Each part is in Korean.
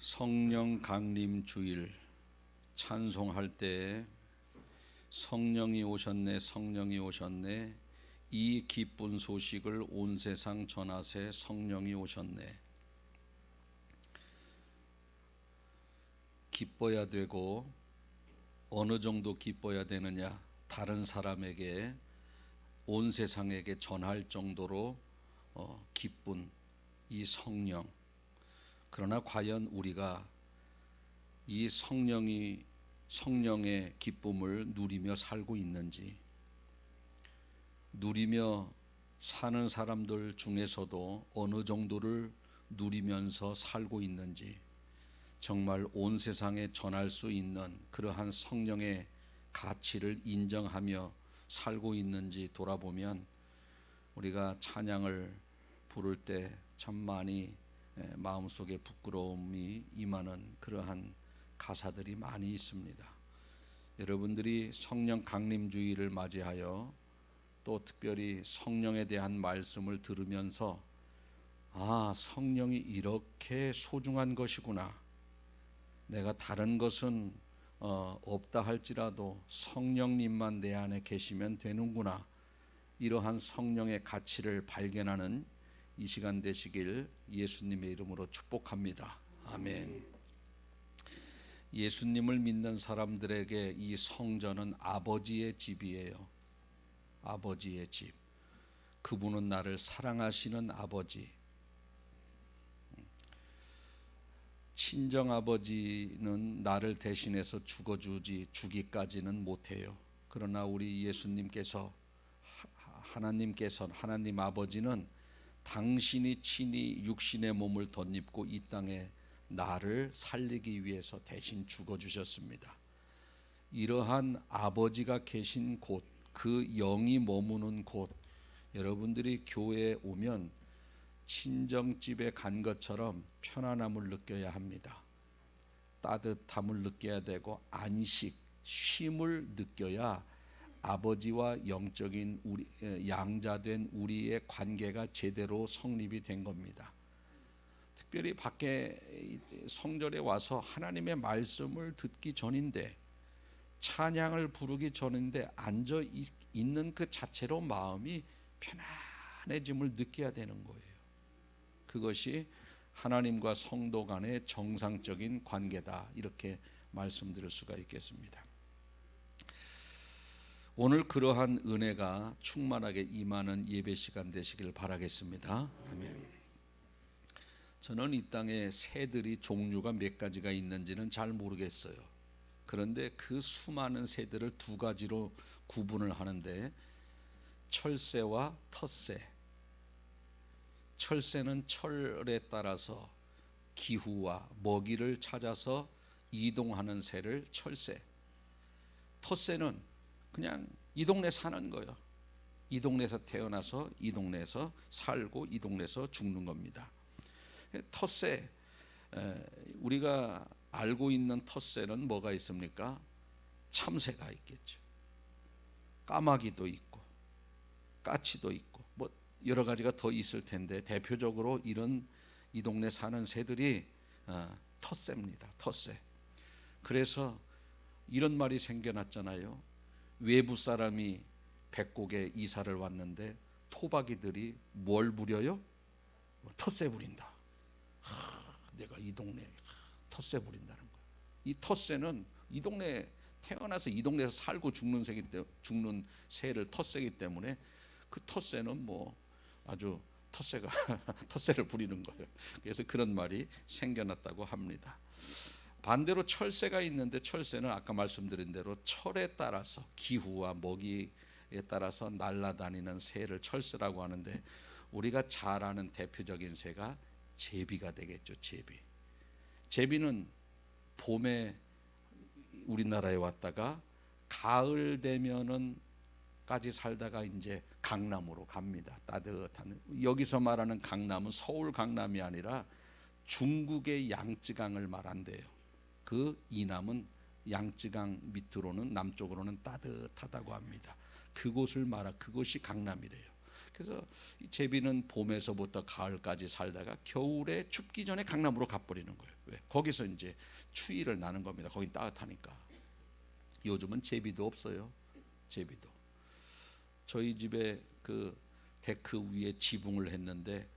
성령 강림 주일 찬송할 때 성령이 오셨네 성령이 오셨네 이 기쁜 소식을 온 세상 전하세 성령이 오셨네. 기뻐야 되고 어느 정도 기뻐야 되느냐, 다른 사람에게 온 세상에게 전할 정도로 기쁜 이 성령. 그러나 과연 우리가 이 성령의 기쁨을 누리며 살고 있는지, 누리며 사는 사람들 중에서도 어느 정도를 누리면서 살고 있는지, 정말 온 세상에 전할 수 있는 그러한 성령의 가치를 인정하며 살고 있는지 돌아보면 우리가 찬양을 부를 때 참 많이 마음속에 부끄러움이 임하는 그러한 가사들이 많이 있습니다. 여러분들이 성령 강림주의를 맞이하여 또 특별히 성령에 대한 말씀을 들으면서 성령이 이렇게 소중한 것이구나, 내가 다른 것은 없다 할지라도 성령님만 내 안에 계시면 되는구나, 이러한 성령의 가치를 발견하는 이 시간 되시길 예수님의 이름으로 축복합니다. 아멘. 예수님을 믿는 사람들에게 이 성전은 아버지의 집이에요. 아버지의 집. 그분은 나를 사랑하시는 아버지. 친정아버지는 나를 대신해서 주기까지는 못해요. 그러나 우리 예수님께서, 하나님 아버지는 당신이 친히 육신의 몸을 덧입고 이 땅에 나를 살리기 위해서 대신 죽어주셨습니다. 이러한 아버지가 계신 곳, 그 영이 머무는 곳, 여러분들이 교회에 오면 친정집에 간 것처럼 편안함을 느껴야 합니다. 따뜻함을 느껴야 되고 안식, 쉼을 느껴야 아버지와 영적인 양자된 우리의 관계가 제대로 성립이 된 겁니다. 특별히 밖에 성전에 와서 하나님의 말씀을 듣기 전인데, 찬양을 부르기 전인데 앉아 있는 그 자체로 마음이 편안해짐을 느껴야 되는 거예요. 그것이 하나님과 성도 간의 정상적인 관계다, 이렇게 말씀드릴 수가 있겠습니다. 오늘 그러한 은혜가 충만하게 임하는 예배 시간 되시길 바라겠습니다. 아멘. 저는 이 땅에 새들이 종류가 몇 가지가 있는지는 잘 모르겠어요. 그런데 그 수많은 새들을 두 가지로 구분을 하는데, 철새와 텃새. 철새는 철에 따라서 기후와 먹이를 찾아서 이동하는 새를 철새. 텃새는 그냥 이 동네 사는 거예요. 이 동네에서 태어나서 이 동네에서 살고 이 동네에서 죽는 겁니다. 텃새, 우리가 알고 있는 텃새는 뭐가 있습니까? 참새가 있겠죠. 까마귀도 있고 까치도 있고 뭐 여러 가지가 더 있을 텐데, 대표적으로 이런 이 동네 사는 새들이 텃새입니다. 텃새. 그래서 이런 말이 생겨났잖아요. 외부 사람이 백곡에 이사를 왔는데 토박이들이 뭘 부려요? 텃새 부린다. 내가 이 동네 텃새 부린다는 거야. 이 텃새는 이 동네 태어나서 이 동네에서 살고 죽는 새를 텃새이기 때문에 그 텃새는 뭐 아주 텃새가 텃새를 부리는 거예요. 그래서 그런 말이 생겨났다고 합니다. 반대로 철새가 있는데, 철새는 아까 말씀드린 대로 철에 따라서 기후와 먹이에 따라서 날아다니는 새를 철새라고 하는데, 우리가 잘 아는 대표적인 새가 제비가 되겠죠. 제비는 봄에 우리나라에 왔다가 가을 되면은 까지 살다가 이제 강남으로 갑니다. 따뜻한, 여기서 말하는 강남은 서울 강남이 아니라 중국의 양쯔강을 말한대요. 그 이남은 양쯔강 밑으로는, 남쪽으로는 따뜻하다고 합니다. 그곳이 강남이래요. 그래서 이 제비는 봄에서부터 가을까지 살다가 겨울에 춥기 전에 강남으로 가버리는 거예요. 왜? 거기서 이제 추위를 나는 겁니다. 거긴 따뜻하니까. 요즘은 제비도 없어요. 제비도. 저희 집에 그 데크 위에 지붕을 했는데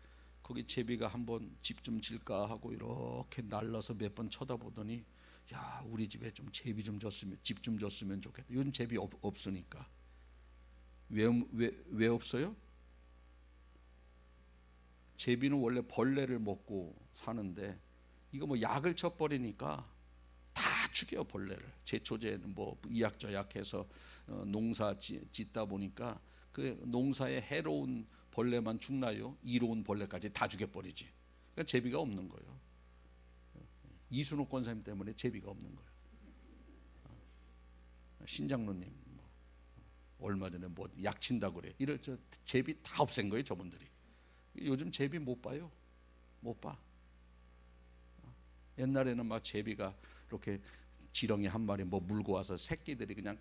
거기 제비가 한번 집 좀 질까 하고 이렇게 날라서 몇 번 쳐다보더니 야, 우리 집에 좀 제비 좀 줬으면, 집 좀 줬으면 좋겠다. 요즘 제비 없으니까. 왜 없어요? 제비는 원래 벌레를 먹고 사는데 이거 뭐 약을 쳐버리니까 다 죽여 벌레를. 제초제는 뭐 이약저약해서 농사 짓다 보니까 그 농사에 해로운 벌레만 죽나요? 이로운 벌레까지 다 죽여버리지. 그러니까 제비가 없는 거예요. 이순옥 권사님 때문에 제비가 없는 거예요. 신장로님 얼마 전에 뭐 약친다 그래. 이럴 저 제비 다 없앤 거예요, 저분들이. 요즘 제비 못 봐요. 못 봐. 옛날에는 막 제비가 이렇게 지렁이 한 마리 뭐 물고 와서 새끼들이 그냥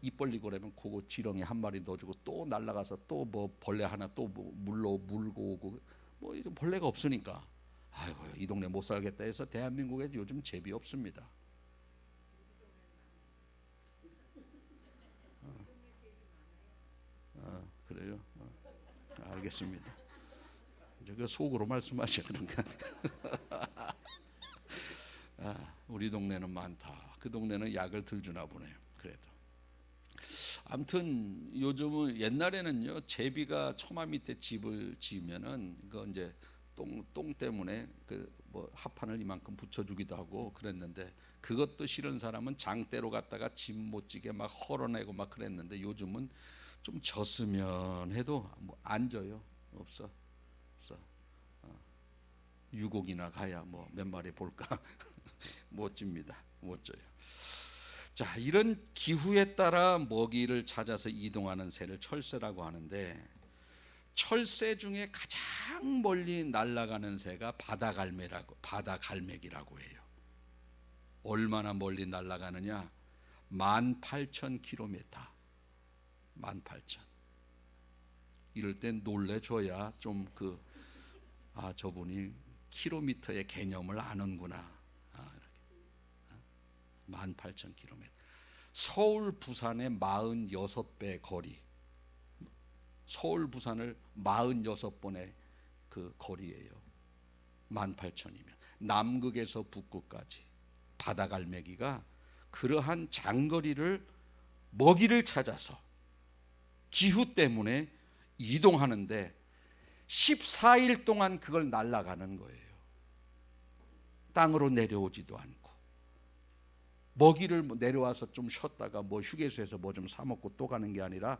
입 벌리고 그러면 그거 지렁이 한 마리 넣어주고 또 날아가서 또 뭐 벌레 하나 또 뭐 물고 오고 뭐 벌레가 없으니까 아이고 이 동네 못 살겠다 해서 대한민국에 요즘 제비 없습니다. 그래요? 알겠습니다. 그 속으로 말씀하셔 그런가? 우리 동네는 많다. 그 동네는 약을 덜 주나 보네요. 그래도. 아무튼 요즘은 옛날에는요 제비가 처마 밑에 집을 지으면은 그 이제 똥 때문에 그 뭐 합판을 이만큼 붙여주기도 하고 그랬는데 그것도 싫은 사람은 장대로 갔다가 집 못 지게 막 헐어내고 막 그랬는데 요즘은 좀 졌으면 해도 뭐 안 져요. 없어. 유곡이나 가야 뭐 몇 마리 볼까 못 줍니다. 못 줘요. 자, 이런 기후에 따라 먹이를 찾아서 이동하는 새를 철새라고 하는데 철새 중에 가장 멀리 날아가는 새가 바다갈매기라고 해요. 얼마나 멀리 날아가느냐? 18,000km. 18,000. 이럴 땐 놀래줘야 좀 저분이 킬로미터의 개념을 아는구나. 18,000km. 서울 부산의 46배 거리. 서울 부산을 46번의 그 거리예요. 18,000이면 남극에서 북극까지 바다갈매기가 그러한 장거리를 먹이를 찾아서 기후 때문에 이동하는데 14일 동안 그걸 날아가는 거예요. 땅으로 내려오지도 않고 먹이를 내려와서 좀 쉬었다가 뭐 휴게소에서 뭐 좀 사 먹고 또 가는 게 아니라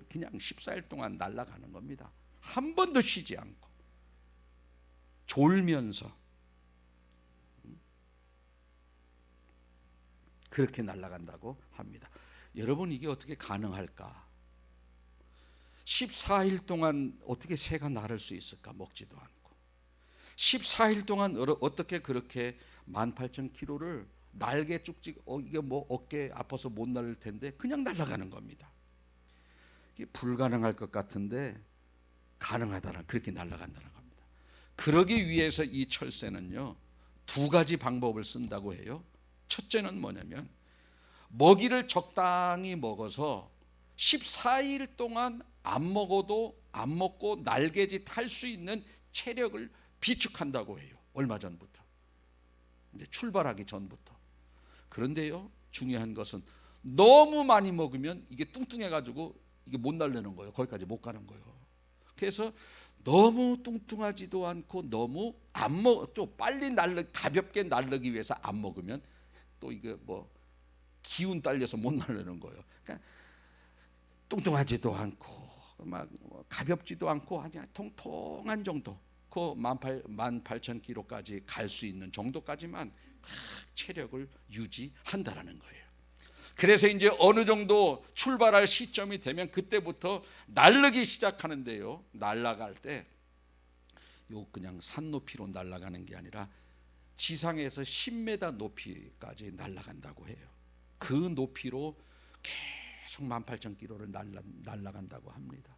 그냥 14일 동안 날아가는 겁니다. 한 번도 쉬지 않고 졸면서 그렇게 날아간다고 합니다. 여러분 이게 어떻게 가능할까? 14일 동안 어떻게 새가 날을 수 있을까? 먹지도 않고 14일 동안 어떻게 그렇게 18,000km를 날개 쭉직 이게 뭐 어깨 아파서 못 날릴 텐데 그냥 날아가는 겁니다. 이게 불가능할 것 같은데 가능하다는 그렇게 날아간다는 겁니다. 그러기 위해서 이 철새는요 2가지 방법을 쓴다고 해요. 첫째는 뭐냐면 먹이를 적당히 먹어서 14일 동안 안 먹고 날개짓 할 수 있는 체력을 비축한다고 해요. 얼마 전부터. 이제 출발하기 전부터. 그런데요 중요한 것은 너무 많이 먹으면 이게 뚱뚱해가지고 이게 못 날리는 거예요. 거기까지 못 가는 거예요. 그래서 너무 뚱뚱하지도 않고 너무 또 빨리 가볍게 날르기 위해서 안 먹으면 또 이게 뭐 기운 딸려서 못 날리는 거예요. 그러니까 뚱뚱하지도 않고 막 가볍지도 않고 그냥 통통한 정도. 그 18,000km까지 갈 수 있는 정도까지만 체력을 유지한다라는 거예요. 그래서 이제 어느 정도 출발할 시점이 되면 그때부터 날르기 시작하는데요. 날아갈 때 요 그냥 산 높이로 날아가는 게 아니라 지상에서 10m 높이까지 날아간다고 해요. 그 높이로 계속 18,000km를 날아간다고 합니다.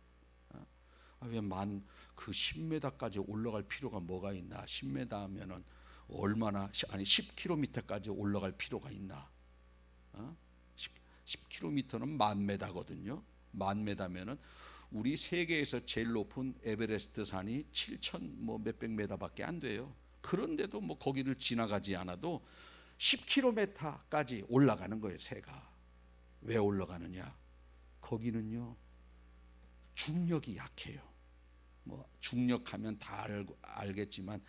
그 10m까지 올라갈 필요가 뭐가 있나? 10m 하면은 얼마나, 아니 10km까지 올라갈 필요가 있나? 10km는 10,000m거든요. 10,000m면은 우리 세계에서 제일 높은 에베레스트 산이 7,000 몇백 m밖에 안 돼요. 그런데도 뭐 거기를 지나가지 않아도 10km까지 올라가는 거예요. 새가 왜 올라가느냐? 거기는요 중력이 약해요. 뭐 중력하면 다 알겠지만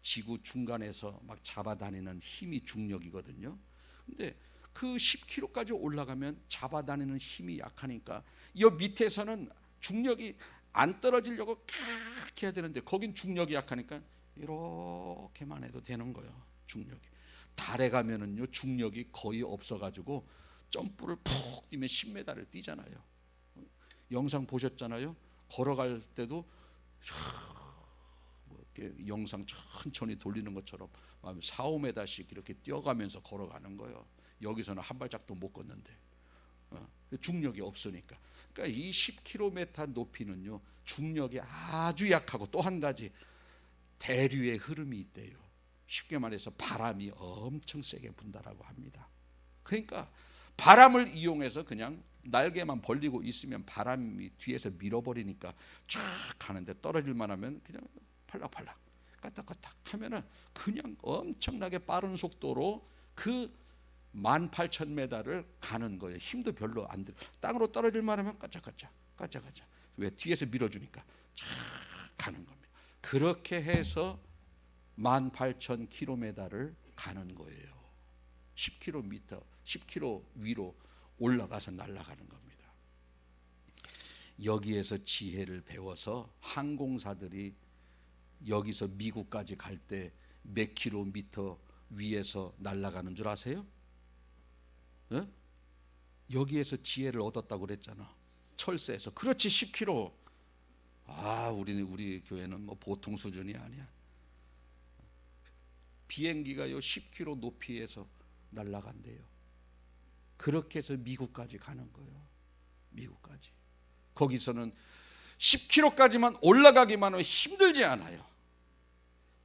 지구 중간에서 막 잡아다니는 힘이 중력이거든요. 근데 그 10km까지 올라가면 잡아다니는 힘이 약하니까 이 밑에서는 중력이 안 떨어지려고 칵 해야 되는데 거긴 중력이 약하니까 이렇게만 해도 되는 거예요. 중력이. 달에 가면은요 중력이 거의 없어가지고 점프를 푹 뛰면 10m를 뛰잖아요. 영상 보셨잖아요. 걸어갈 때도 이렇게 영상 천천히 돌리는 것처럼 4, 5m씩 이렇게 뛰어가면서 걸어가는 거예요. 여기서는 한 발짝도 못 걷는데 중력이 없으니까. 그러니까 이 10km 높이는요 중력이 아주 약하고 또 한 가지 대류의 흐름이 있대요. 쉽게 말해서 바람이 엄청 세게 분다라고 합니다. 그러니까 바람을 이용해서 그냥 날개만 벌리고 있으면 바람이 뒤에서 밀어버리니까 쫙 가는데 떨어질만 하면 그냥 팔락팔락 까딱까딱 하면은 그냥 엄청나게 빠른 속도로 그 18,000m를 가는 거예요. 힘도 별로 안 들어. 땅으로 떨어질만 하면 까짝까짝 까짝까짝. 왜? 뒤에서 밀어주니까 쫙 가는 겁니다. 그렇게 해서 18,000km를 가는 거예요. 10km 위로 올라가서 날아가는 겁니다. 여기에서 지혜를 배워서 항공사들이 여기서 미국까지 갈 때 몇 킬로미터 위에서 날아가는 줄 아세요? 네? 여기에서 지혜를 얻었다고 그랬잖아. 철새에서. 그렇지 10km. 우리 교회는 뭐 보통 수준이 아니야. 비행기가요 10km 높이에서 날아간대요. 그렇게 해서 미국까지 가는 거예요. 미국까지. 거기서는 10km까지만 올라가기만 하면 힘들지 않아요.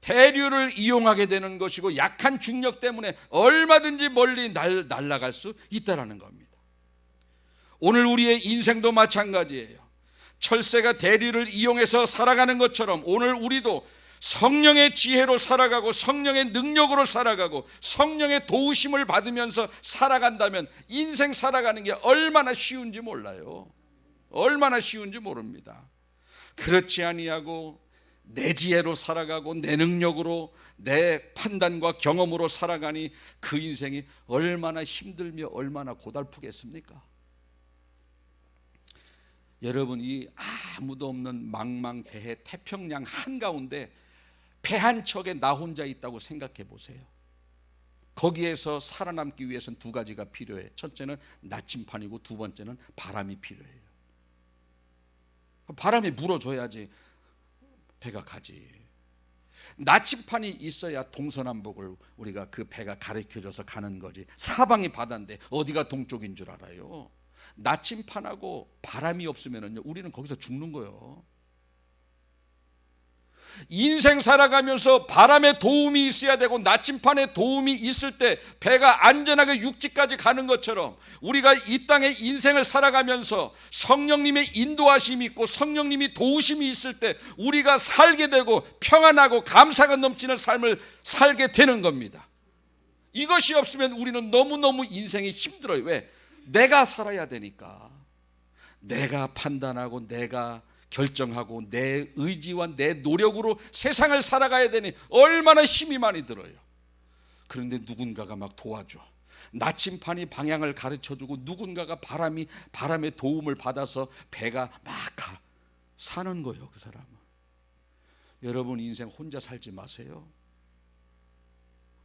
대류를 이용하게 되는 것이고 약한 중력 때문에 얼마든지 멀리 날아갈 수 있다라는 겁니다. 오늘 우리의 인생도 마찬가지예요. 철새가 대류를 이용해서 살아가는 것처럼 오늘 우리도 성령의 지혜로 살아가고 성령의 능력으로 살아가고 성령의 도우심을 받으면서 살아간다면 인생 살아가는 게 얼마나 쉬운지 몰라요. 얼마나 쉬운지 모릅니다. 그렇지 아니하고 내 지혜로 살아가고 내 능력으로 내 판단과 경험으로 살아가니 그 인생이 얼마나 힘들며 얼마나 고달프겠습니까? 여러분, 이 아무도 없는 망망대해 태평양 한가운데 배 한 척에 나 혼자 있다고 생각해 보세요. 거기에서 살아남기 위해서는 두 가지가 필요해. 첫째는 나침판이고 두 번째는 바람이 필요해요. 바람이 불어줘야지 배가 가지. 나침판이 있어야 동서남북을 우리가 그 배가 가르쳐줘서 가는 거지. 사방이 바다인데 어디가 동쪽인 줄 알아요? 나침판하고 바람이 없으면요 우리는 거기서 죽는 거예요. 인생 살아가면서 바람의 도움이 있어야 되고 나침판의 도움이 있을 때 배가 안전하게 육지까지 가는 것처럼 우리가 이 땅에 인생을 살아가면서 성령님의 인도하심이 있고 성령님이 도우심이 있을 때 우리가 살게 되고 평안하고 감사가 넘치는 삶을 살게 되는 겁니다. 이것이 없으면 우리는 너무너무 인생이 힘들어요. 왜? 내가 살아야 되니까. 내가 판단하고 내가 결정하고 내 의지와 내 노력으로 세상을 살아가야 되니 얼마나 힘이 많이 들어요. 그런데 누군가가 막 도와줘. 나침판이 방향을 가르쳐주고 누군가가 바람의 도움을 받아서 배가 막 사는 거예요. 그 사람은. 여러분 인생 혼자 살지 마세요.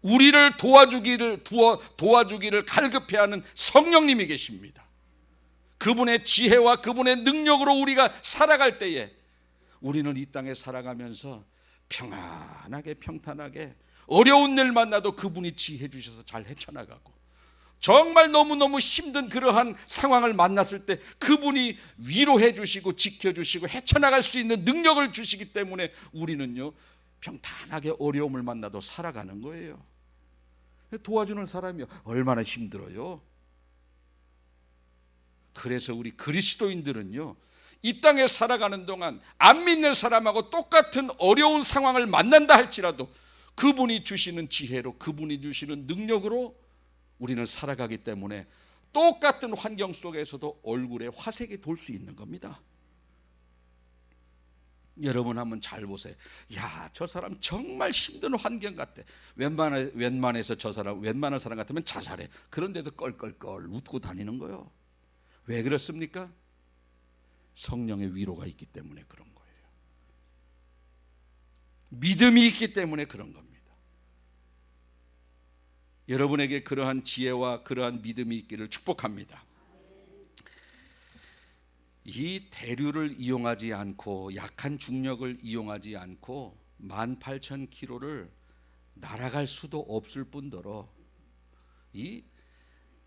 우리를 도와주기를 갈급해하는 성령님이 계십니다. 그분의 지혜와 그분의 능력으로 우리가 살아갈 때에 우리는 이 땅에 살아가면서 평안하게 평탄하게 어려운 일 만나도 그분이 지혜 주셔서 잘 헤쳐나가고 정말 너무너무 힘든 그러한 상황을 만났을 때 그분이 위로해 주시고 지켜주시고 헤쳐나갈 수 있는 능력을 주시기 때문에 우리는요 평탄하게 어려움을 만나도 살아가는 거예요. 도와주는 사람이 얼마나 힘들어요. 그래서 우리 그리스도인들은요 이 땅에 살아가는 동안 안 믿는 사람하고 똑같은 어려운 상황을 만난다 할지라도 그분이 주시는 지혜로, 그분이 주시는 능력으로 우리는 살아가기 때문에 똑같은 환경 속에서도 얼굴에 화색이 돌 수 있는 겁니다. 여러분 한번 잘 보세요. 야, 저 사람 정말 힘든 환경 같아. 웬만한 사람 같으면 자살해. 그런데도 껄껄껄 웃고 다니는 거예요. 왜 그렇습니까? 성령의 위로가 있기 때문에 그런 거예요. 믿음이 있기 때문에 그런 겁니다. 여러분에게 그러한 지혜와 그러한 믿음이 있기를 축복합니다. 이 대류를 이용하지 않고 약한 중력을 이용하지 않고 18,000km를 날아갈 수도 없을 뿐더러 이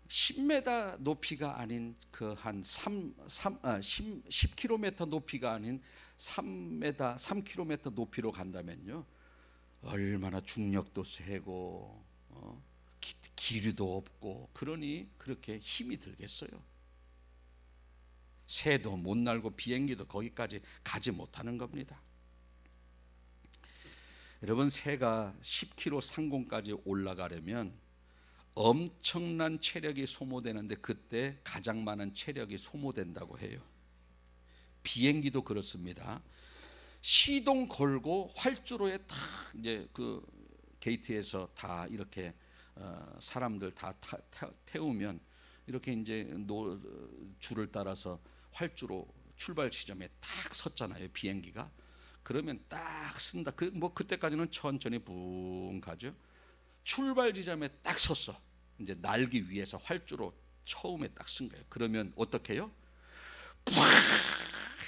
10m 높이가 아닌 그 한 10km 높이가 아닌 3km 높이로 간다면요 얼마나 중력도 세고 기류도 없고 그러니 그렇게 힘이 들겠어요. 새도 못 날고 비행기도 거기까지 가지 못하는 겁니다. 여러분 새가 10km 상공까지 올라가려면 엄청난 체력이 소모되는데 그때 가장 많은 체력이 소모된다고 해요. 비행기도 그렇습니다. 시동 걸고 활주로에 다 이제 그 게이트에서 다 이렇게 사람들 다 태우면 이렇게 이제 줄을 따라서 활주로 출발 지점에 딱 섰잖아요. 비행기가. 그러면 딱 쓴다. 그때까지는 천천히 붕 가죠. 출발 지점에 딱 섰어. 이제 날기 위해서 활주로 처음에 딱 쓴 거예요. 그러면 어떻게 해요? 팍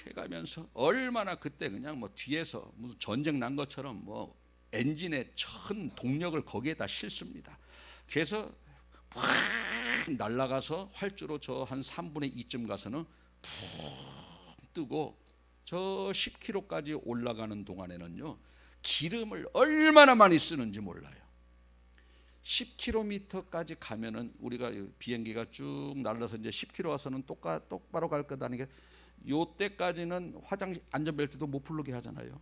해가면서 얼마나 그때 그냥 뭐 뒤에서 무슨 전쟁 난 것처럼 뭐 엔진의 전 동력을 거기에다 싣습니다. 그래서 팍 날아가서 활주로 저 한 3분의 2쯤 가서는 푹 뜨고 저 10km까지 올라가는 동안에는요 기름을 얼마나 많이 쓰는지 몰라요. 10km까지 가면은 우리가 비행기가 쭉 날아서 이제 10km 와서는 똑바로 갈 것 아니게 요때까지는 화장실 안전벨트도 못 풀르게 하잖아요.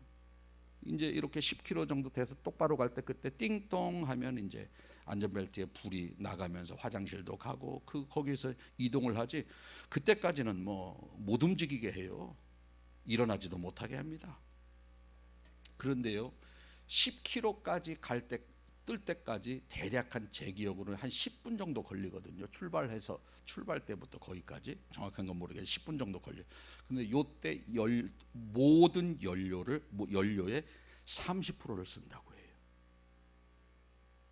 이제 이렇게 10km 정도 돼서 똑바로 갈 때 그때 띵동 하면 이제 안전벨트에 불이 나가면서 화장실도 가고 거기서 이동을 하지. 그때까지는 뭐 못 움직이게 해요. 일어나지도 못하게 합니다. 그런데요 10km까지 뜰 때까지 대략 제 기억으로는 한 10분 정도 걸리거든요. 출발 때부터 거기까지 정확한 건 모르겠어요. 10분 정도 걸려요. 근데 요때 모든 연료의 30%를 쓴다고 해요.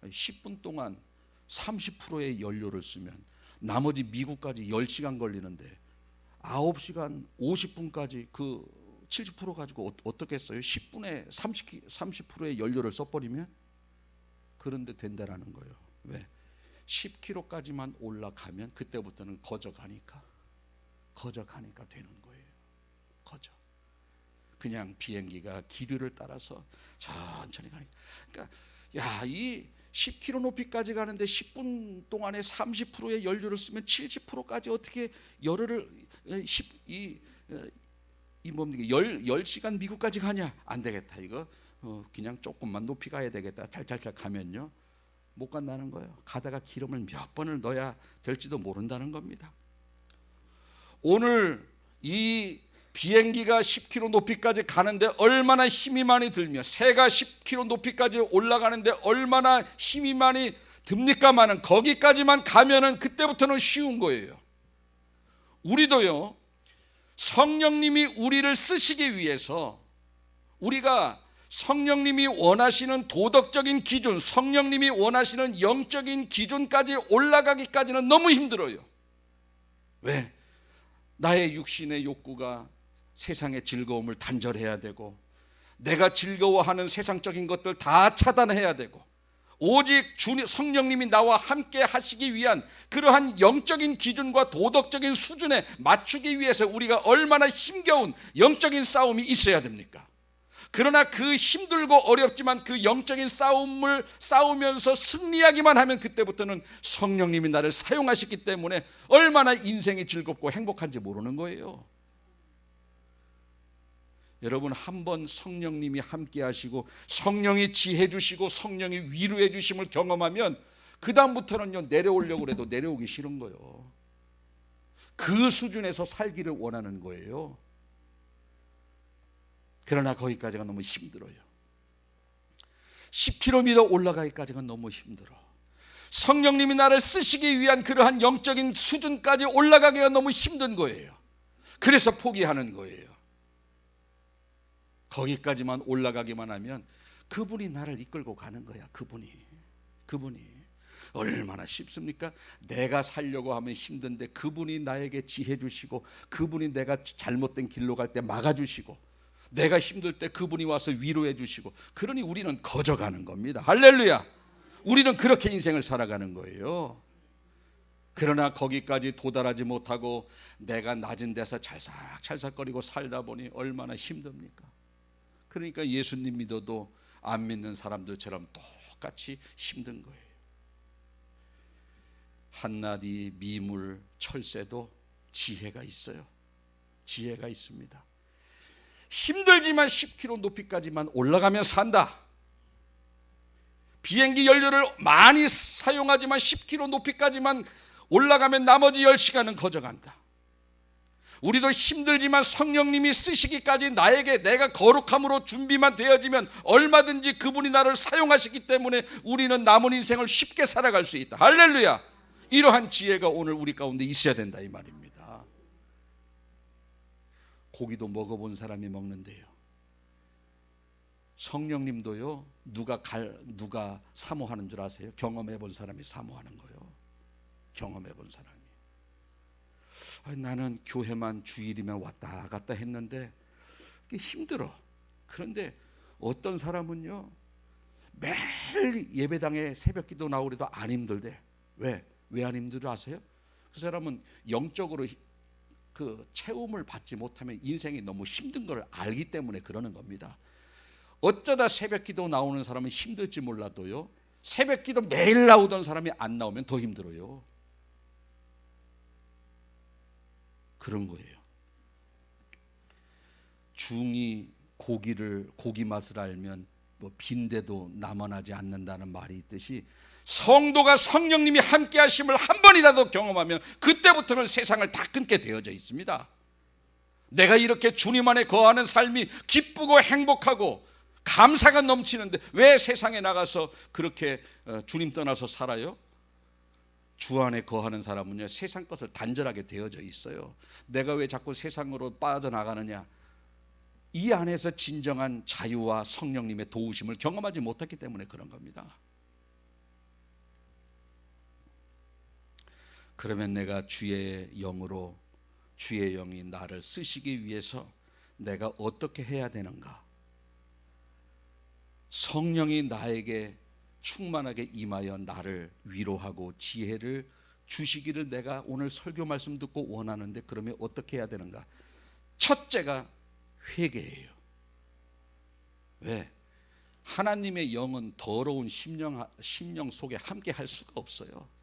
10분 동안 30%의 연료를 쓰면 나머지 미국까지 10시간 걸리는데 9시간 50분까지 그 70% 가지고 어떻게 써요? 10분에 30%의 연료를 써버리면 그런데 된다라는 거예요. 왜? 10km까지만 올라가면 그때부터는 거저가니까 되는 거예요. 그냥 비행기가 기류를 따라서 천천히 가니까. 그러니까 이 10km 높이까지 가는데 10분 동안에 30%의 연료를 쓰면 70%까지 어떻게 열흘을 10시간 미국까지 가냐? 안 되겠다. 이거 그냥 조금만 높이 가야 되겠다. 탈탈탈 가면요 못 간다는 거예요. 가다가 기름을 몇 번을 넣어야 될지도 모른다는 겁니다. 오늘 이 비행기가 10km 높이까지 가는데 얼마나 힘이 많이 들며 새가 10km 높이까지 올라가는데 얼마나 힘이 많이 듭니까마는 거기까지만 가면은 그때부터는 쉬운 거예요. 우리도요 성령님이 우리를 쓰시기 위해서 우리가 성령님이 원하시는 도덕적인 기준, 성령님이 원하시는 영적인 기준까지 올라가기까지는 너무 힘들어요. 왜? 나의 육신의 욕구가 세상의 즐거움을 단절해야 되고 내가 즐거워하는 세상적인 것들 다 차단해야 되고 오직 성령님이 나와 함께 하시기 위한 그러한 영적인 기준과 도덕적인 수준에 맞추기 위해서 우리가 얼마나 힘겨운 영적인 싸움이 있어야 됩니까? 그러나 그 힘들고 어렵지만 그 영적인 싸움을 싸우면서 승리하기만 하면 그때부터는 성령님이 나를 사용하셨기 때문에 얼마나 인생이 즐겁고 행복한지 모르는 거예요. 여러분, 한번 성령님이 함께 하시고 성령이 지혜 주시고 성령이 위로해 주심을 경험하면 그 다음부터는요, 내려오려고 해도 내려오기 싫은 거예요. 그 수준에서 살기를 원하는 거예요. 그러나 거기까지가 너무 힘들어요. 10km 올라가기까지가 너무 힘들어. 성령님이 나를 쓰시기 위한 그러한 영적인 수준까지 올라가기가 너무 힘든 거예요. 그래서 포기하는 거예요. 거기까지만 올라가기만 하면 그분이 나를 이끌고 가는 거야. 그분이 얼마나 쉽습니까? 내가 살려고 하면 힘든데 그분이 나에게 지혜 주시고 그분이 내가 잘못된 길로 갈 때 막아주시고 내가 힘들 때 그분이 와서 위로해 주시고, 그러니 우리는 거저가는 겁니다. 할렐루야. 우리는 그렇게 인생을 살아가는 거예요. 그러나 거기까지 도달하지 못하고 내가 낮은 데서 찰싹찰싹거리고 살다 보니 얼마나 힘듭니까? 그러니까 예수님 믿어도 안 믿는 사람들처럼 똑같이 힘든 거예요. 한마디 미물 철새도 지혜가 있어요. 지혜가 있습니다. 힘들지만 10km 높이까지만 올라가면 산다. 비행기 연료를 많이 사용하지만 10km 높이까지만 올라가면 나머지 10시간은 거저간다. 우리도 힘들지만 성령님이 쓰시기까지 나에게 내가 거룩함으로 준비만 되어지면 얼마든지 그분이 나를 사용하시기 때문에 우리는 남은 인생을 쉽게 살아갈 수 있다. 할렐루야. 이러한 지혜가 오늘 우리 가운데 있어야 된다 이 말입니다. 고기도 먹어본 사람이 먹는데요, 성령님도요, 누가 사모하는 줄 아세요? 경험해 본 사람이 사모하는 거예요. 경험해 본 사람이. 나는 교회만 주일이면 왔다 갔다 했는데 힘들어. 그런데 어떤 사람은요, 매일 예배당에 새벽기도 나오려도 안 힘들대. 왜 안 힘들어 아세요? 그 사람은 영적으로 그 체험을 받지 못하면 인생이 너무 힘든 걸 알기 때문에 그러는 겁니다. 어쩌다 새벽기도 나오는 사람은 힘들지 몰라도요, 새벽기도 매일 나오던 사람이 안 나오면 더 힘들어요. 그런 거예요. 중이 고기 맛을 알면 뭐 빈대도 남아나지 않는다는 말이 있듯이, 성도가 성령님이 함께 하심을 한 번이라도 경험하면 그때부터는 세상을 다 끊게 되어져 있습니다. 내가 이렇게 주님 안에 거하는 삶이 기쁘고 행복하고 감사가 넘치는데 왜 세상에 나가서 그렇게 주님 떠나서 살아요? 주 안에 거하는 사람은요, 세상 것을 단절하게 되어져 있어요. 내가 왜 자꾸 세상으로 빠져나가느냐? 이 안에서 진정한 자유와 성령님의 도우심을 경험하지 못했기 때문에 그런 겁니다. 그러면 내가 주의 영으로, 주의 영이 나를 쓰시기 위해서 내가 어떻게 해야 되는가? 성령이 나에게 충만하게 임하여 나를 위로하고 지혜를 주시기를 내가 오늘 설교 말씀 듣고 원하는데, 그러면 어떻게 해야 되는가? 첫째가 회개예요. 왜? 하나님의 영은 더러운 심령 속에 함께 할 수가 없어요.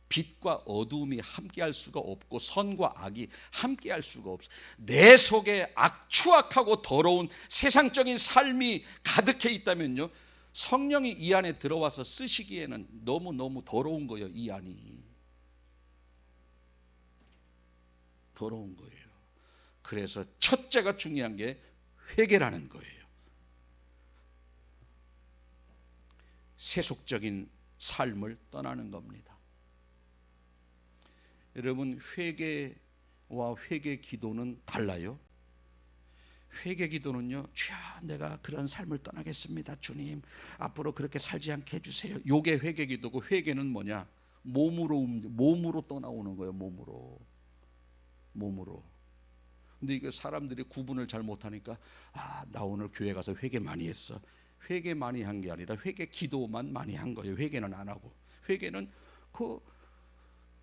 빛과 어두움이 함께 할 수가 없고 선과 악이 함께 할 수가 없어요. 내 속에 추악하고 더러운 세상적인 삶이 가득해 있다면요, 성령이 이 안에 들어와서 쓰시기에는 너무너무 더러운 거예요. 이 안이 더러운 거예요. 그래서 첫째가 중요한 게 회개라는 거예요. 세속적인 삶을 떠나는 겁니다. 여러분, 회개와 회개 기도는 달라요. 회개 기도는요, 주여 내가 그런 삶을 떠나겠습니다. 주님 앞으로 그렇게 살지 않게 해주세요. 요게 회개 기도고, 회개는 뭐냐? 몸으로 떠나오는 거예요. 몸으로. 근데 이게 사람들이 구분을 잘 못하니까, 나 오늘 교회 가서 회개 많이 했어. 회개 많이 한 게 아니라 회개 기도만 많이 한 거예요. 회개는 안 하고. 회개는 그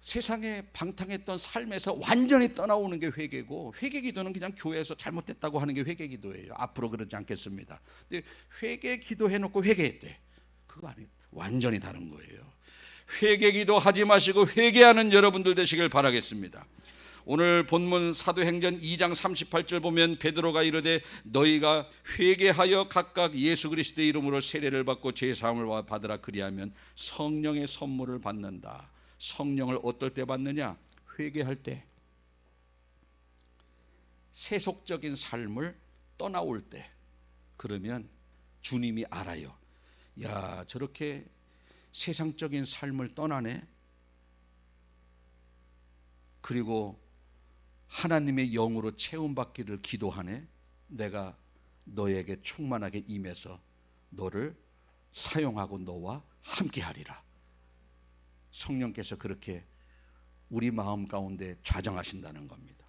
세상에 방탕했던 삶에서 완전히 떠나오는 게 회개고, 회개 기도는 그냥 교회에서 잘못됐다고 하는 게 회개 기도예요. 앞으로 그러지 않겠습니다. 근데 회개 기도해놓고 회개했대. 그거 아니에요. 완전히 다른 거예요. 회개 기도 하지 마시고 회개하는 여러분들 되시길 바라겠습니다. 오늘 본문 사도행전 2장 38절 보면 베드로가 이르되 너희가 회개하여 각각 예수 그리스도의 이름으로 세례를 받고 죄사함을 받으라. 그리하면 성령의 선물을 받는다. 성령을 어떨 때 받느냐? 회개할 때, 세속적인 삶을 떠나올 때. 그러면 주님이 알아요. 야, 저렇게 세상적인 삶을 떠나네. 그리고 하나님의 영으로 채움받기를 기도하네. 내가 너에게 충만하게 임해서 너를 사용하고 너와 함께하리라. 성령께서 그렇게 우리 마음 가운데 좌정하신다는 겁니다.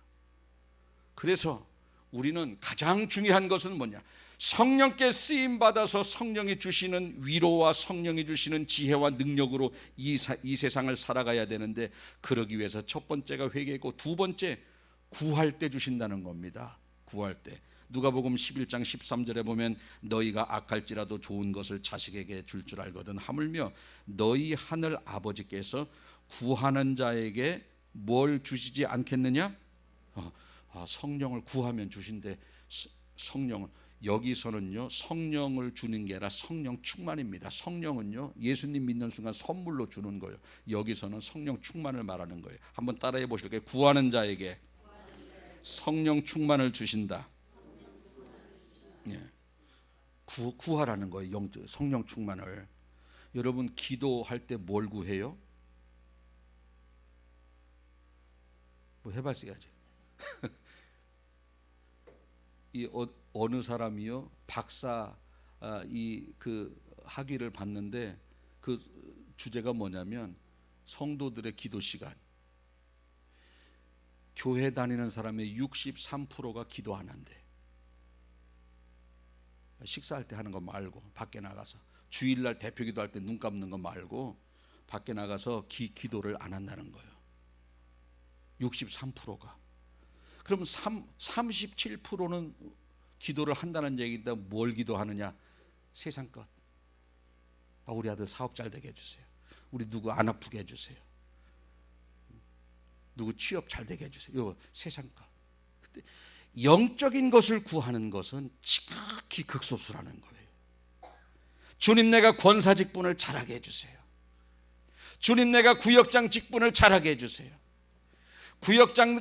그래서 우리는 가장 중요한 것은 뭐냐? 성령께 쓰임 받아서 성령이 주시는 위로와 성령이 주시는 지혜와 능력으로 이 세상을 살아가야 되는데, 그러기 위해서 첫 번째가 회개고, 두 번째 구할 때 주신다는 겁니다. 구할 때. 누가복음 11장 13절에 보면 너희가 악할지라도 좋은 것을 자식에게 줄 줄 알거든 하물며 너희 하늘 아버지께서 구하는 자에게 뭘 주시지 않겠느냐? 성령을 구하면 주신대. 성령은 여기서는요, 성령을 주는 게 아니라 성령 충만입니다. 성령은요, 예수님 믿는 순간 선물로 주는 거예요. 여기서는 성령 충만을 말하는 거예요. 한번 따라해 보실까요? 구하는 자에게 성령 충만을 주신다. 예. 구하라는 거예요. 성령 충만을. 여러분 기도할 때 뭘 구해요? 뭐 해봤어야지. 이 어느 사람이요, 박사 그 학위를 받는데 그 주제가 뭐냐면 성도들의 기도 시간. 교회 다니는 사람의 63%가 기도 안 한대. 식사할 때 하는 거 말고, 밖에 나가서 주일날 대표 기도할 때 눈 감는 거 말고 밖에 나가서 기도를 안 한다는 거예요. 63%가. 그럼 37%는 기도를 한다는 얘기인데 뭘 기도하느냐? 세상 것. 우리 아들 사업 잘 되게 해주세요. 우리 누구 안 아프게 해주세요. 누구 취업 잘 되게 해주세요. 이거 세상 것. 근데 영적인 것을 구하는 것은 지극히 극소수라는 거예요. 주님, 내가 권사 직분을 잘하게 해주세요. 주님, 내가 구역장 직분을 잘하게 해주세요.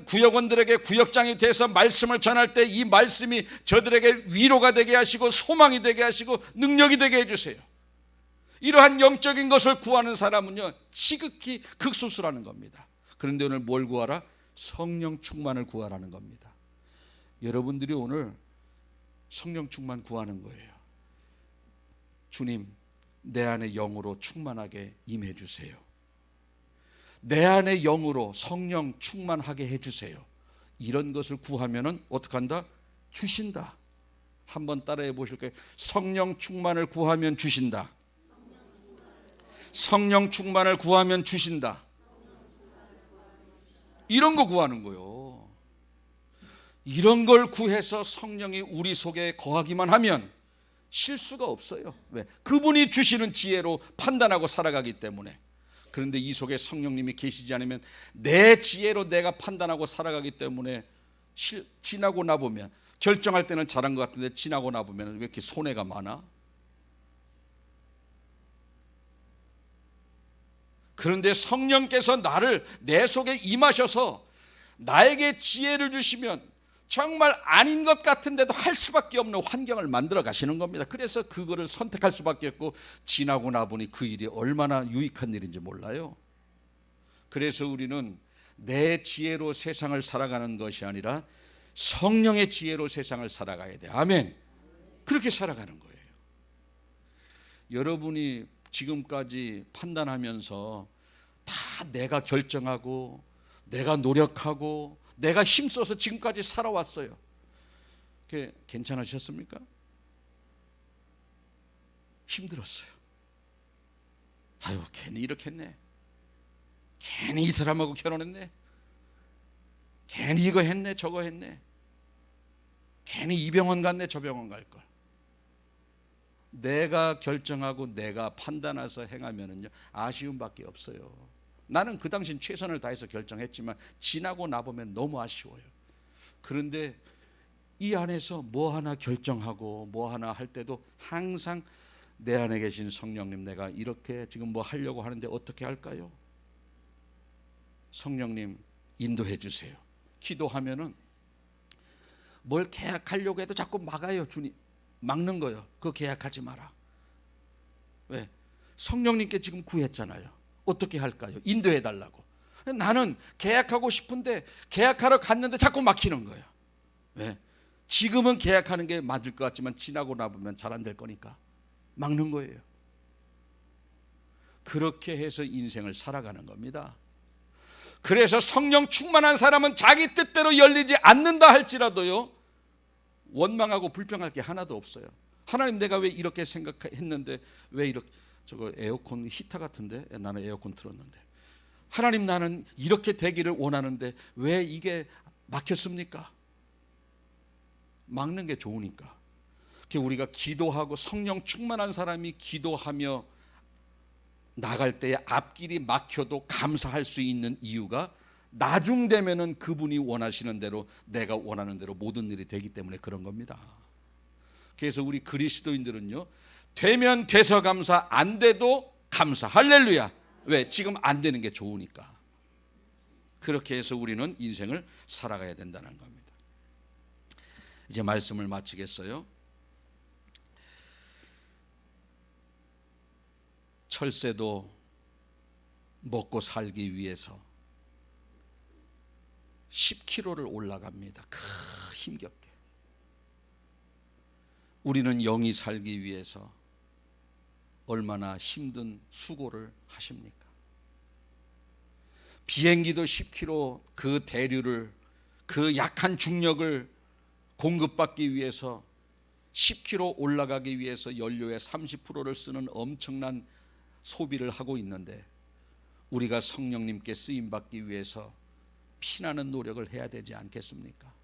구역원들에게 구역장이 돼서 말씀을 전할 때 이 말씀이 저들에게 위로가 되게 하시고 소망이 되게 하시고 능력이 되게 해주세요. 이러한 영적인 것을 구하는 사람은요, 지극히 극소수라는 겁니다. 그런데 오늘 뭘 구하라? 성령 충만을 구하라는 겁니다. 여러분들이 오늘 성령 충만 구하는 거예요. 주님, 내 안에 영으로 충만하게 임해 주세요. 내 안에 영으로 성령 충만하게 해주세요. 이런 것을 구하면은 어떻게 한다? 주신다. 한번 따라해 보실까요? 성령 충만을 구하면 주신다. 성령 충만을 구하면 주신다. 이런 거 구하는 거요. 이런 걸 구해서 성령이 우리 속에 거하기만 하면 실수가 없어요. 왜? 그분이 주시는 지혜로 판단하고 살아가기 때문에. 그런데 이 속에 성령님이 계시지 않으면 내 지혜로 내가 판단하고 살아가기 때문에 지나고 나보면, 결정할 때는 잘한 것 같은데 지나고 나보면 왜 이렇게 손해가 많아? 그런데 성령께서 내 속에 임하셔서 나에게 지혜를 주시면 정말 아닌 것 같은데도 할 수밖에 없는 환경을 만들어 가시는 겁니다. 그래서 그거를 선택할 수밖에 없고, 지나고 나보니 그 일이 얼마나 유익한 일인지 몰라요. 그래서 우리는 내 지혜로 세상을 살아가는 것이 아니라 성령의 지혜로 세상을 살아가야 돼. 아멘. 그렇게 살아가는 거예요. 여러분이 지금까지 판단하면서 다 내가 결정하고 내가 노력하고 내가 힘써서 지금까지 살아왔어요. 그게 괜찮으셨습니까? 힘들었어요. 아유, 괜히 이렇게 했네. 괜히 이 사람하고 결혼했네. 괜히 이거 했네, 저거 했네. 괜히 이 병원 갔네, 저 병원 갈걸. 내가 결정하고 내가 판단해서 행하면은요, 아쉬움밖에 없어요. 나는 그 당시 최선을 다해서 결정했지만 지나고 나보면 너무 아쉬워요. 그런데 이 안에서 뭐 하나 결정하고 뭐 하나 할 때도 항상 내 안에 계신 성령님, 내가 이렇게 지금 뭐 하려고 하는데 어떻게 할까요? 성령님 인도해 주세요. 기도하면은 뭘 계약하려고 해도 자꾸 막아요. 주님 막는 거예요. 그거 계약하지 마라. 왜? 성령님께 지금 구했잖아요. 어떻게 할까요? 인도해 달라고. 나는 계약하고 싶은데 계약하러 갔는데 자꾸 막히는 거예요. 왜? 지금은 계약하는 게 맞을 것 같지만 지나고 나보면 잘 안 될 거니까 막는 거예요. 그렇게 해서 인생을 살아가는 겁니다. 그래서 성령 충만한 사람은 자기 뜻대로 열리지 않는다 할지라도요, 원망하고 불평할 게 하나도 없어요. 하나님, 내가 왜 이렇게 생각했는데 왜 이렇게, 저거 에어컨 히터 같은데 나는 에어컨 틀었는데, 하나님, 나는 이렇게 되기를 원하는데 왜 이게 막혔습니까? 막는 게 좋으니까. 우리가 기도하고 성령 충만한 사람이 기도하며 나갈 때에 앞길이 막혀도 감사할 수 있는 이유가, 나중 되면은 그분이 원하시는 대로, 내가 원하는 대로 모든 일이 되기 때문에 그런 겁니다. 그래서 우리 그리스도인들은요, 되면 돼서 감사, 안 돼도 감사. 할렐루야. 왜? 지금 안 되는 게 좋으니까. 그렇게 해서 우리는 인생을 살아가야 된다는 겁니다. 이제 말씀을 마치겠어요. 철새도 먹고 살기 위해서 10km를 올라갑니다. 힘겹게. 우리는 영이 살기 위해서 얼마나 힘든 수고를 하십니까? 비행기도 10km 그 대류를, 그 약한 중력을 공급받기 위해서 10km 올라가기 위해서 연료의 30%를 쓰는 엄청난 소비를 하고 있는데, 우리가 성령님께 쓰임받기 위해서 피나는 노력을 해야 되지 않겠습니까?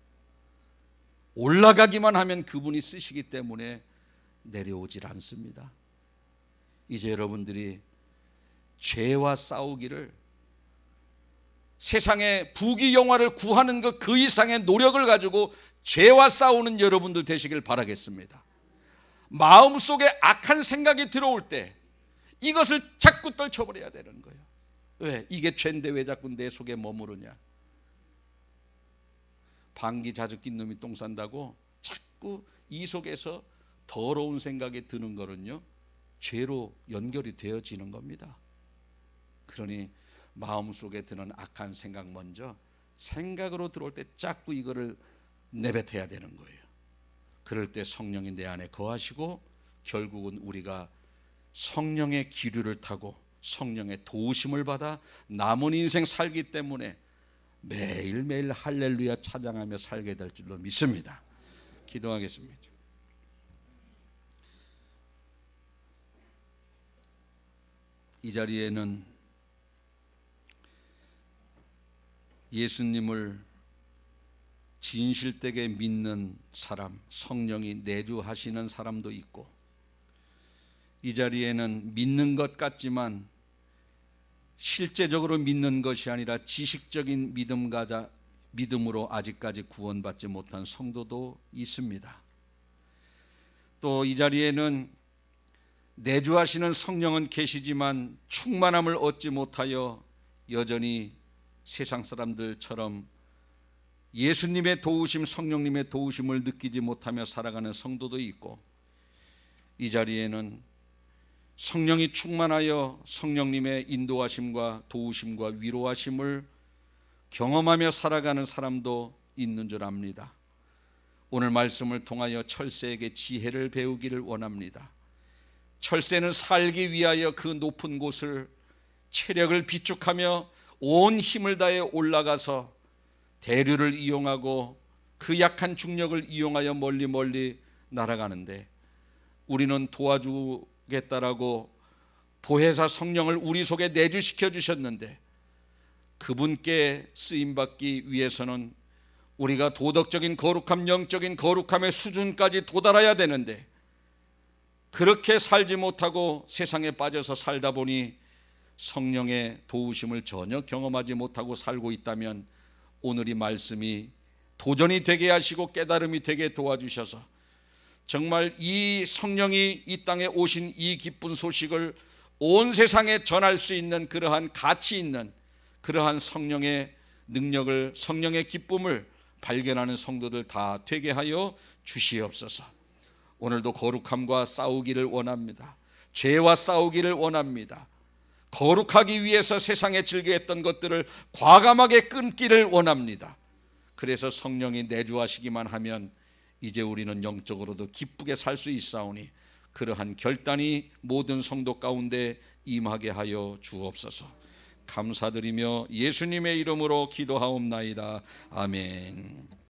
올라가기만 하면 그분이 쓰시기 때문에 내려오질 않습니다. 이제 여러분들이 죄와 싸우기를, 세상의 부귀영화를 구하는 것 그 이상의 노력을 가지고 죄와 싸우는 여러분들 되시길 바라겠습니다. 마음속에 악한 생각이 들어올 때 이것을 자꾸 떨쳐버려야 되는 거예요. 왜? 이게 죄인데 왜 자꾸 내 속에 머무르냐. 방귀 자주 낀 놈이 똥 싼다고 자꾸 이 속에서 더러운 생각이 드는 거는요, 죄로 연결이 되어지는 겁니다. 그러니 마음속에 드는 악한 생각 먼저 생각으로 들어올 때 자꾸 이거를 내뱉어야 되는 거예요. 그럴 때 성령이 내 안에 거하시고 결국은 우리가 성령의 기류를 타고 성령의 도우심을 받아 남은 인생 살기 때문에 매일매일 할렐루야 찬양하며 살게 될 줄로 믿습니다. 기도하겠습니다. 이 자리에는 예수님을 진실되게 믿는 사람, 성령이 내주하시는 사람도 있고, 이 자리에는 믿는 것 같지만 실제적으로 믿는 것이 아니라 지식적인 믿음으로 아직까지 구원받지 못한 성도도 있습니다. 또 이 자리에는 내주하시는 성령은 계시지만 충만함을 얻지 못하여 여전히 세상 사람들처럼 예수님의 도우심, 성령님의 도우심을 느끼지 못하며 살아가는 성도도 있고, 이 자리에는 성령이 충만하여 성령님의 인도하심과 도우심과 위로하심을 경험하며 살아가는 사람도 있는 줄 압니다. 오늘 말씀을 통하여 철새에게 지혜를 배우기를 원합니다. 철새는 살기 위하여 그 높은 곳을 체력을 비축하며 온 힘을 다해 올라가서 대류를 이용하고 그 약한 중력을 이용하여 멀리 날아가는데, 우리는 주시겠다라고 보혜사 성령을 우리 속에 내주시켜 주셨는데, 그분께 쓰임받기 위해서는 우리가 도덕적인 거룩함, 영적인 거룩함의 수준까지 도달해야 되는데, 그렇게 살지 못하고 세상에 빠져서 살다 보니 성령의 도우심을 전혀 경험하지 못하고 살고 있다면, 오늘 이 말씀이 도전이 되게 하시고 깨달음이 되게 도와주셔서 정말 이 성령이 이 땅에 오신 이 기쁜 소식을 온 세상에 전할 수 있는 그러한 가치 있는 그러한 성령의 능력을, 성령의 기쁨을 발견하는 성도들 다 되게 하여 주시옵소서. 오늘도 거룩함과 싸우기를 원합니다. 죄와 싸우기를 원합니다. 거룩하기 위해서 세상에 즐겨했던 것들을 과감하게 끊기를 원합니다. 그래서 성령이 내주하시기만 하면 이제 우리는 영적으로도 기쁘게 살 수 있사오니, 그러한 결단이 모든 성도 가운데 임하게 하여 주옵소서. 감사드리며 예수님의 이름으로 기도하옵나이다. 아멘.